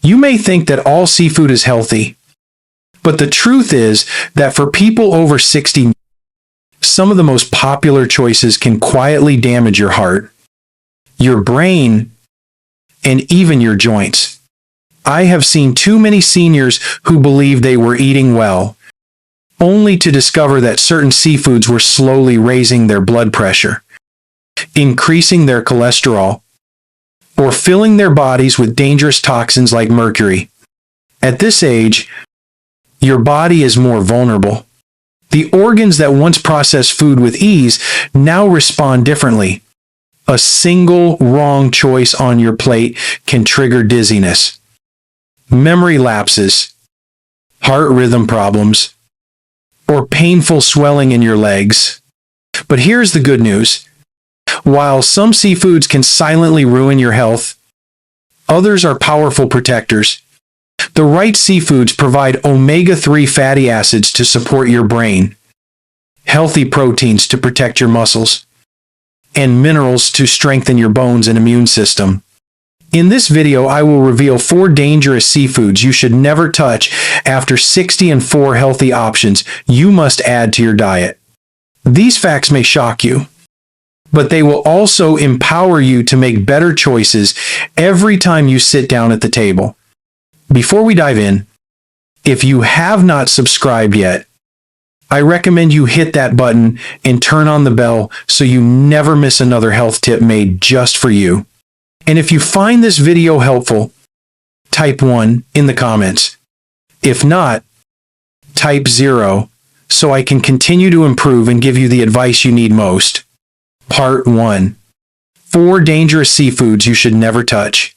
You may think that all seafood is healthy, but the truth is that for people over 60, some of the most popular choices can quietly damage your heart, your brain, and even your joints. I have seen too many seniors who believed they were eating well, only to discover that certain seafoods were slowly raising their blood pressure, increasing their cholesterol, or filling their bodies with dangerous toxins like mercury. At this age, your body is more vulnerable. The organs that once processed food with ease now respond differently. A single wrong choice on your plate can trigger dizziness, memory lapses, heart rhythm problems, or painful swelling in your legs. But here's the good news. While some seafoods can silently ruin your health, others are powerful protectors. The right seafoods provide omega-3 fatty acids to support your brain, healthy proteins to protect your muscles, and minerals to strengthen your bones and immune system. In this video, I will reveal 4 dangerous seafoods you should never touch after 60 and 4 healthy options you must add to your diet. These facts may shock you, but they will also empower you to make better choices every time you sit down at the table. Before we dive in, if you have not subscribed yet, I recommend you hit that button and turn on the bell so you never miss another health tip made just for you. And if you find this video helpful, type 1 in the comments. If not, type 0 so I can continue to improve and give you the advice you need most. Part 1. 4 dangerous seafoods you should never touch.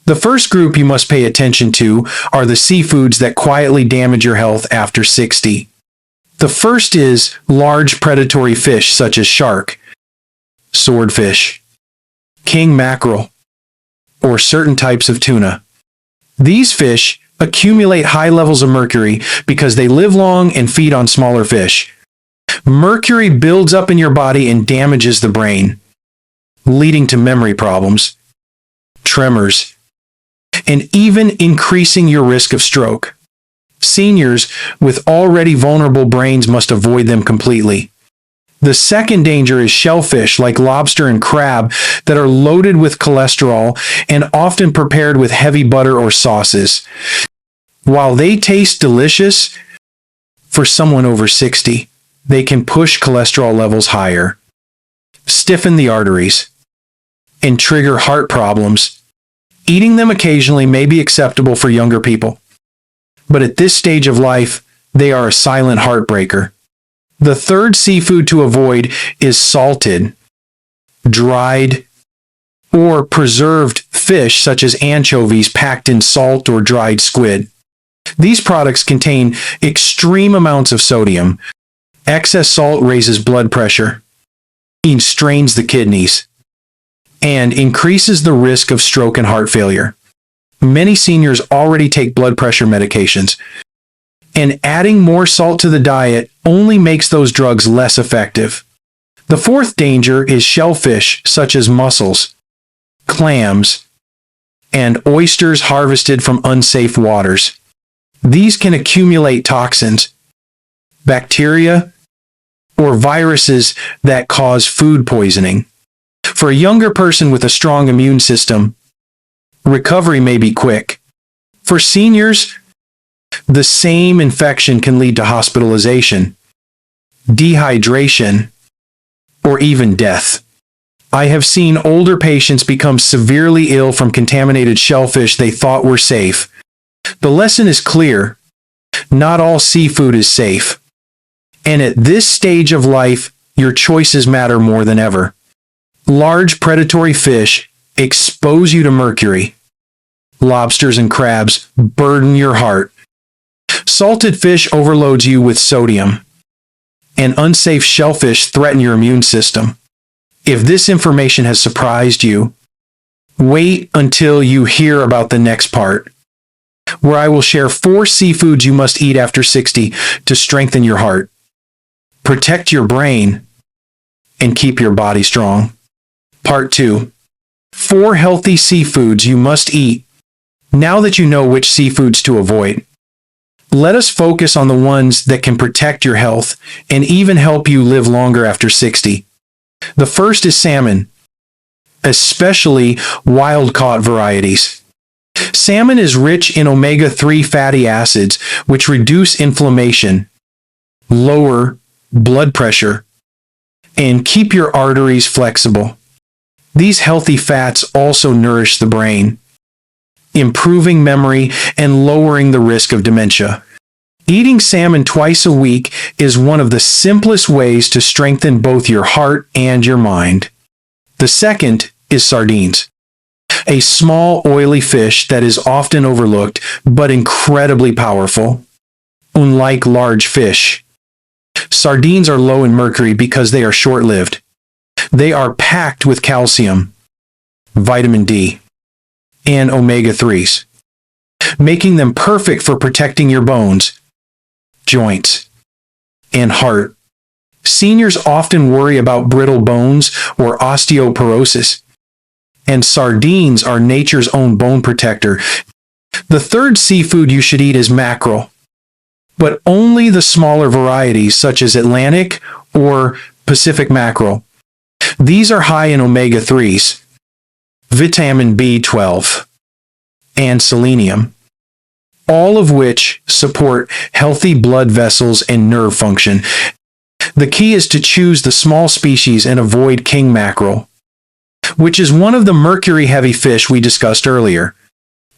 The first group you must pay attention to are the seafoods that quietly damage your health after 60. The first is large predatory fish such as shark, swordfish, king mackerel, or certain types of tuna. These fish accumulate high levels of mercury because they live long and feed on smaller fish. Mercury builds up in your body and damages the brain, leading to memory problems, tremors, and even increasing your risk of stroke. Seniors with already vulnerable brains must avoid them completely. The second danger is shellfish like lobster and crab that are loaded with cholesterol and often prepared with heavy butter or sauces. While they taste delicious, for someone over 60, they can push cholesterol levels higher, stiffen the arteries, and trigger heart problems. Eating them occasionally may be acceptable for younger people, but at this stage of life, they are a silent heartbreaker. The third seafood to avoid is salted, dried, or preserved fish such as anchovies packed in salt or dried squid. These products contain extreme amounts of sodium. Excess salt raises blood pressure, strains the kidneys, and increases the risk of stroke and heart failure. Many seniors already take blood pressure medications, and adding more salt to the diet only makes those drugs less effective. The fourth danger is shellfish such as mussels, clams, and oysters harvested from unsafe waters. These can accumulate toxins, bacteria, or viruses that cause food poisoning. For a younger person with a strong immune system, recovery may be quick. For seniors, the same infection can lead to hospitalization, dehydration, or even death. I have seen older patients become severely ill from contaminated shellfish they thought were safe. The lesson is clear. Not all seafood is safe. And at this stage of life, your choices matter more than ever. Large predatory fish expose you to mercury. Lobsters and crabs burden your heart. Salted fish overloads you with sodium. And unsafe shellfish threaten your immune system. If this information has surprised you, wait until you hear about the next part, where I will share 4 seafoods you must eat after 60 to strengthen your heart, protect your brain, and keep your body strong. Part 2. 4 healthy seafoods you must eat Now that you know which seafoods to avoid, let us focus on the ones that can protect your health and even help you live longer after 60. The first is salmon, especially wild-caught varieties. Salmon is rich in omega-3 fatty acids, which reduce inflammation, lower blood pressure, and keep your arteries flexible. These healthy fats also nourish the brain, improving memory and lowering the risk of dementia. Eating salmon twice a week is one of the simplest ways to strengthen both your heart and your mind. The second is sardines, a small oily fish that is often overlooked but incredibly powerful. Unlike large fish, sardines are low in mercury because they are short-lived. They are packed with calcium, vitamin D, and omega-3s, making them perfect for protecting your bones, joints, and heart. Seniors often worry about brittle bones or osteoporosis, and sardines are nature's own bone protector. The third seafood you should eat is mackerel, but only the smaller varieties such as Atlantic or Pacific mackerel. These are high in omega-3s, vitamin B12, and selenium, all of which support healthy blood vessels and nerve function. The key is to choose the small species and avoid king mackerel, which is one of the mercury-heavy fish we discussed earlier.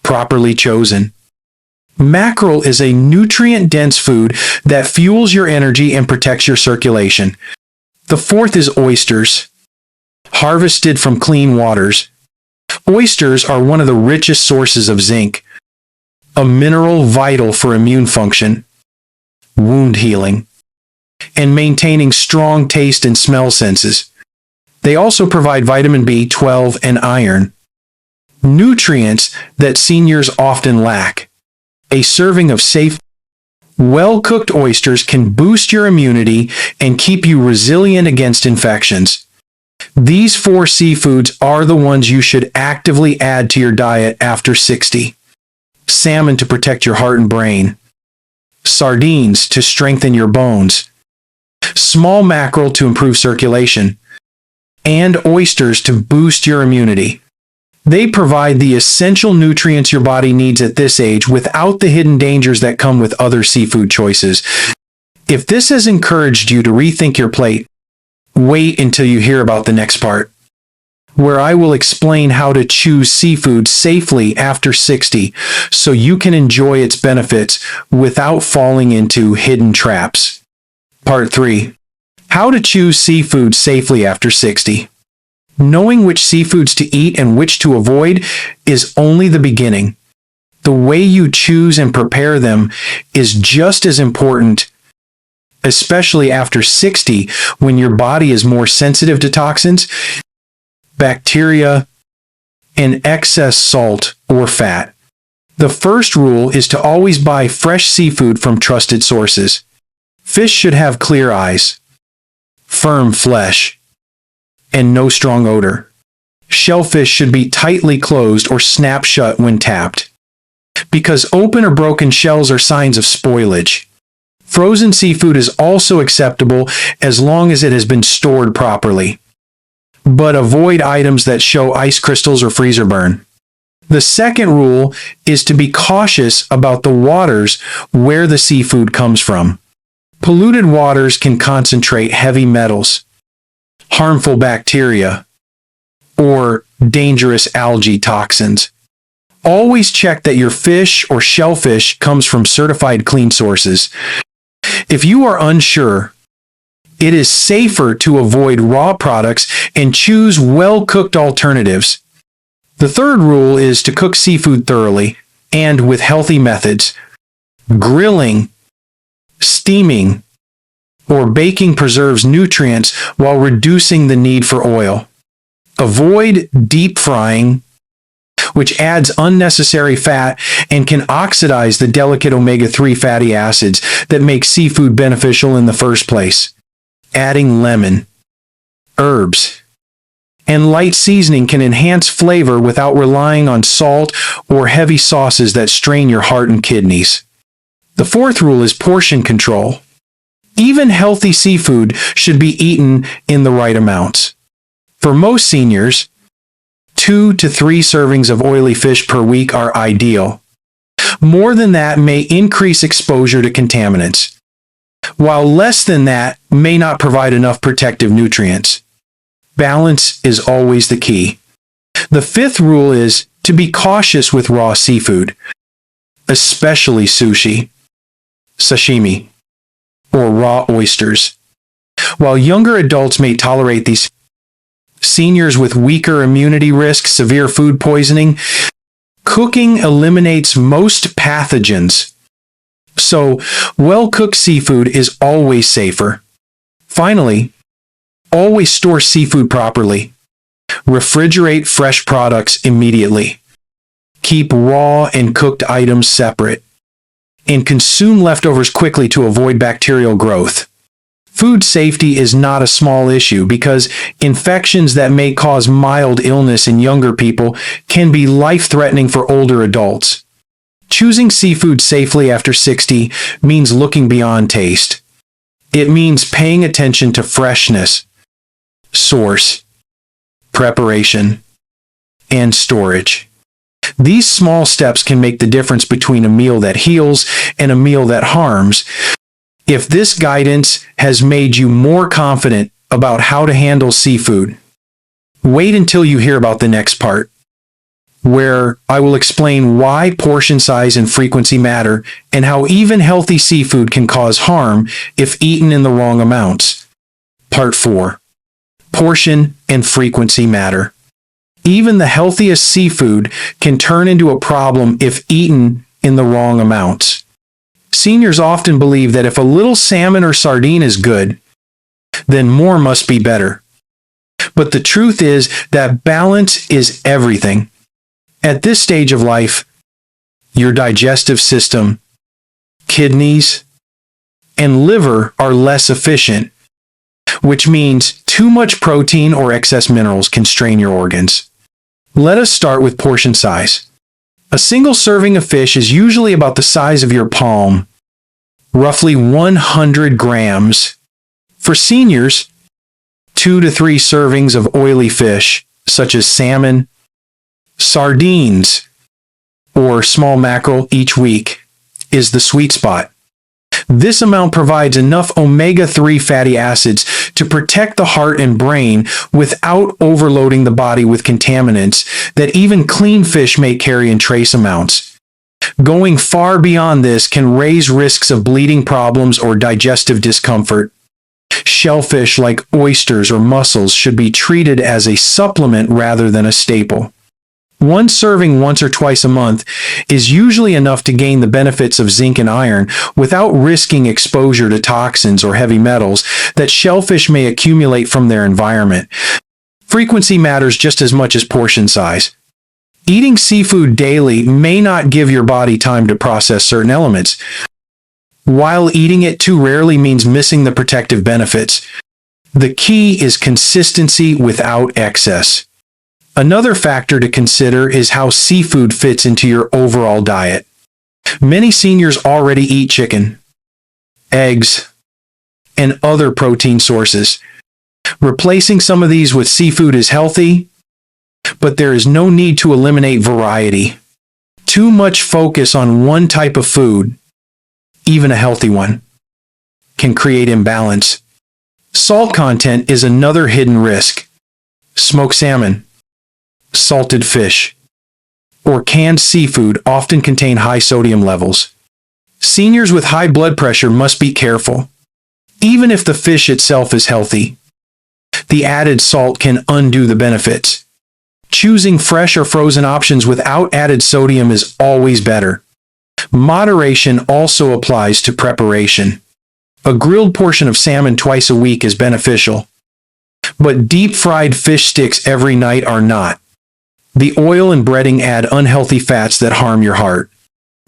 Properly chosen. Mackerel is a nutrient-dense food that fuels your energy and protects your circulation. The fourth is oysters, harvested from clean waters. Oysters are one of the richest sources of zinc, a mineral vital for immune function, wound healing, and maintaining strong taste and smell senses. They also provide vitamin B12 and iron, nutrients that seniors often lack. A serving of safe, well-cooked oysters can boost your immunity and keep you resilient against infections. These four seafoods are the ones you should actively add to your diet after 60. Salmon to protect your heart and brain. Sardines to strengthen your bones. Small mackerel to improve circulation. And oysters to boost your immunity. They provide the essential nutrients your body needs at this age without the hidden dangers that come with other seafood choices. If this has encouraged you to rethink your plate, wait until you hear about the next part, where I will explain how to choose seafood safely after 60 so you can enjoy its benefits without falling into hidden traps. Part 3. How to choose seafood safely after 60. Knowing which seafoods to eat and which to avoid is only the beginning. The way you choose and prepare them is just as important, especially after 60 when your body is more sensitive to toxins, bacteria, and excess salt or fat. The first rule is to always buy fresh seafood from trusted sources. Fish should have clear eyes, firm flesh, and no strong odor. Shellfish should be tightly closed or snap shut when tapped, because open or broken shells are signs of spoilage. Frozen seafood is also acceptable as long as it has been stored properly, but avoid items that show ice crystals or freezer burn. The second rule is to be cautious about the waters where the seafood comes from. Polluted waters can concentrate heavy metals, harmful bacteria, or dangerous algae toxins. Always check that your fish or shellfish comes from certified clean sources. If you are unsure, it is safer to avoid raw products and choose well-cooked alternatives. The third rule is to cook seafood thoroughly and with healthy methods. Grilling, steaming, or baking preserves nutrients while reducing the need for oil. Avoid deep frying, which adds unnecessary fat and can oxidize the delicate omega-3 fatty acids that make seafood beneficial in the first place. Adding lemon, herbs, and light seasoning can enhance flavor without relying on salt or heavy sauces that strain your heart and kidneys. The fourth rule is portion control. Even healthy seafood should be eaten in the right amounts. For most seniors, 2 to 3 servings of oily fish per week are ideal. More than that may increase exposure to contaminants, while less than that may not provide enough protective nutrients. Balance is always the key. The fifth rule is to be cautious with raw seafood, especially sushi, sashimi, or raw oysters. While younger adults may tolerate these, seniors with weaker immunity risk, severe food poisoning, cooking eliminates most pathogens. So, well-cooked seafood is always safer. Finally, always store seafood properly. Refrigerate fresh products immediately. Keep raw and cooked items separate. And consume leftovers quickly to avoid bacterial growth. Food safety is not a small issue because infections that may cause mild illness in younger people can be life-threatening for older adults. Choosing seafood safely after 60 means looking beyond taste. It means paying attention to freshness, source, preparation, and storage. These small steps can make the difference between a meal that heals and a meal that harms. If this guidance has made you more confident about how to handle seafood, wait until you hear about the next part, where I will explain why portion size and frequency matter and how even healthy seafood can cause harm if eaten in the wrong amounts. Part 4. Portion and frequency matter. Even the healthiest seafood can turn into a problem if eaten in the wrong amounts. Seniors often believe that if a little salmon or sardine is good, then more must be better. But the truth is that balance is everything. At this stage of life, your digestive system, kidneys, and liver are less efficient, which means too much protein or excess minerals can strain your organs. Let us start with portion size. A single serving of fish is usually about the size of your palm, roughly 100 grams. For seniors, 2 to 3 servings of oily fish, such as salmon, sardines, or small mackerel each week, is the sweet spot. This amount provides enough omega-3 fatty acids to protect the heart and brain without overloading the body with contaminants that even clean fish may carry in trace amounts. Going far beyond this can raise risks of bleeding problems or digestive discomfort. Shellfish like oysters or mussels should be treated as a supplement rather than a staple. One serving once or twice a month is usually enough to gain the benefits of zinc and iron without risking exposure to toxins or heavy metals that shellfish may accumulate from their environment. Frequency matters just as much as portion size. Eating seafood daily may not give your body time to process certain elements, while eating it too rarely means missing the protective benefits. The key is consistency without excess. Another factor to consider is how seafood fits into your overall diet. Many seniors already eat chicken, eggs, and other protein sources. Replacing some of these with seafood is healthy, but there is no need to eliminate variety. Too much focus on one type of food, even a healthy one, can create imbalance. Salt content is another hidden risk. Smoked salmon, salted fish, or canned seafood often contain high sodium levels. Seniors with high blood pressure must be careful. Even if the fish itself is healthy, the added salt can undo the benefits. Choosing fresh or frozen options without added sodium is always better. Moderation also applies to preparation. A grilled portion of salmon twice a week is beneficial, but deep-fried fish sticks every night are not. The oil and breading add unhealthy fats that harm your heart.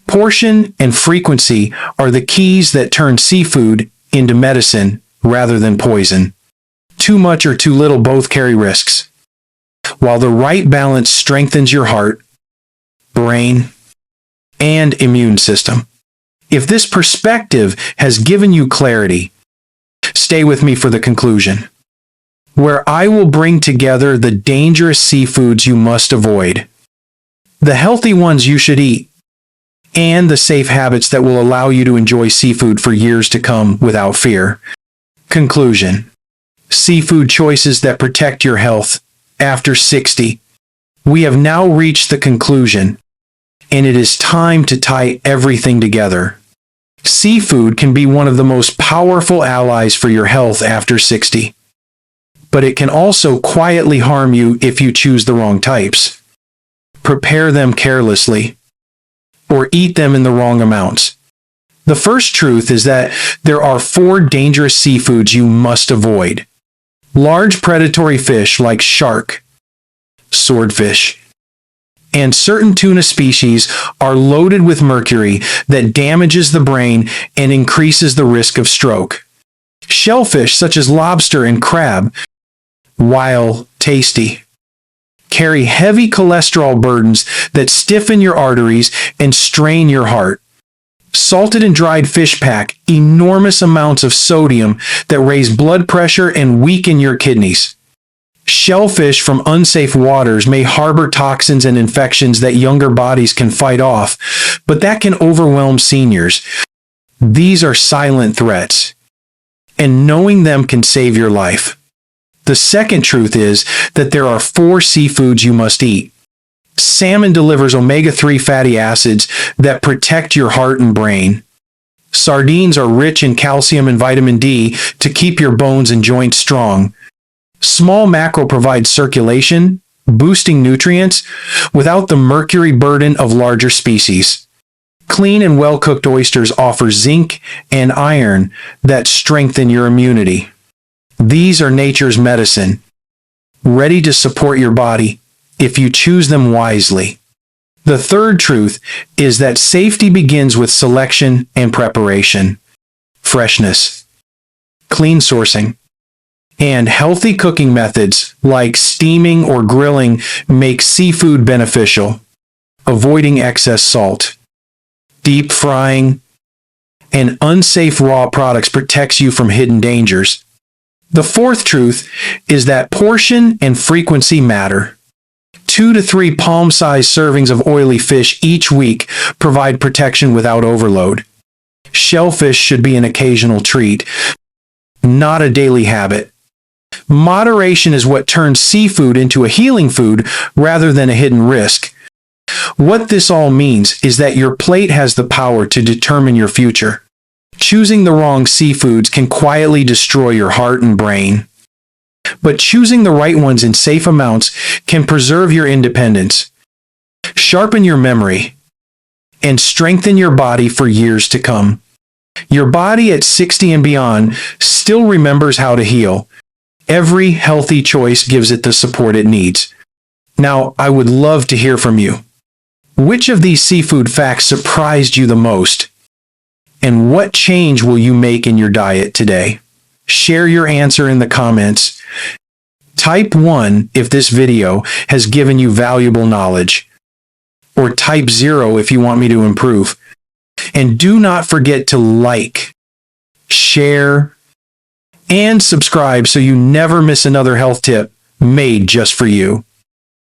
Portion and frequency are the keys that turn seafood into medicine rather than poison. Too much or too little both carry risks. while the right balance strengthens your heart, brain, and immune system. If this perspective has given you clarity, stay with me for the conclusion, where I will bring together the dangerous seafoods you must avoid, the healthy ones you should eat, and the safe habits that will allow you to enjoy seafood for years to come without fear. Conclusion: seafood choices that protect your health after 60. We have now reached the conclusion, and it is time to tie everything together. Seafood can be one of the most powerful allies for your health after 60, but it can also quietly harm you if you choose the wrong types, prepare them carelessly, or eat them in the wrong amounts. The first truth is that there are 4 dangerous seafoods you must avoid. Large predatory fish like shark, swordfish, and certain tuna species are loaded with mercury that damages the brain and increases the risk of stroke. Shellfish such as lobster and crab, while tasty, carry heavy cholesterol burdens that stiffen your arteries and strain your heart. Salted and dried fish pack enormous amounts of sodium that raise blood pressure and weaken your kidneys. Shellfish from unsafe waters may harbor toxins and infections that younger bodies can fight off, but that can overwhelm seniors. These are silent threats, and knowing them can save your life. The second truth is that there are 4 seafoods you must eat. Salmon delivers omega-3 fatty acids that protect your heart and brain. Sardines are rich in calcium and vitamin D to keep your bones and joints strong. Small mackerel provides circulation, boosting nutrients, without the mercury burden of larger species. Clean and well-cooked oysters offer zinc and iron that strengthen your immunity. These are nature's medicine, ready to support your body if you choose them wisely. The third truth is that safety begins with selection and preparation. Freshness, clean sourcing, and healthy cooking methods like steaming or grilling make seafood beneficial. Avoiding excess salt, deep frying, and unsafe raw products protects you from hidden dangers. The fourth truth is that portion and frequency matter. 2 to 3 palm-sized servings of oily fish each week provide protection without overload. Shellfish should be an occasional treat, not a daily habit. Moderation is what turns seafood into a healing food rather than a hidden risk. What this all means is that your plate has the power to determine your future. Choosing the wrong seafoods can quietly destroy your heart and brain. But choosing the right ones in safe amounts can preserve your independence, sharpen your memory, and strengthen your body for years to come. Your body at 60 and beyond still remembers how to heal. Every healthy choice gives it the support it needs. Now, I would love to hear from you. Which of these seafood facts surprised you the most? And what change will you make in your diet today? Share your answer in the comments. Type 1 if this video has given you valuable knowledge, or type 0 if you want me to improve. And do not forget to like, share, and subscribe so you never miss another health tip made just for you.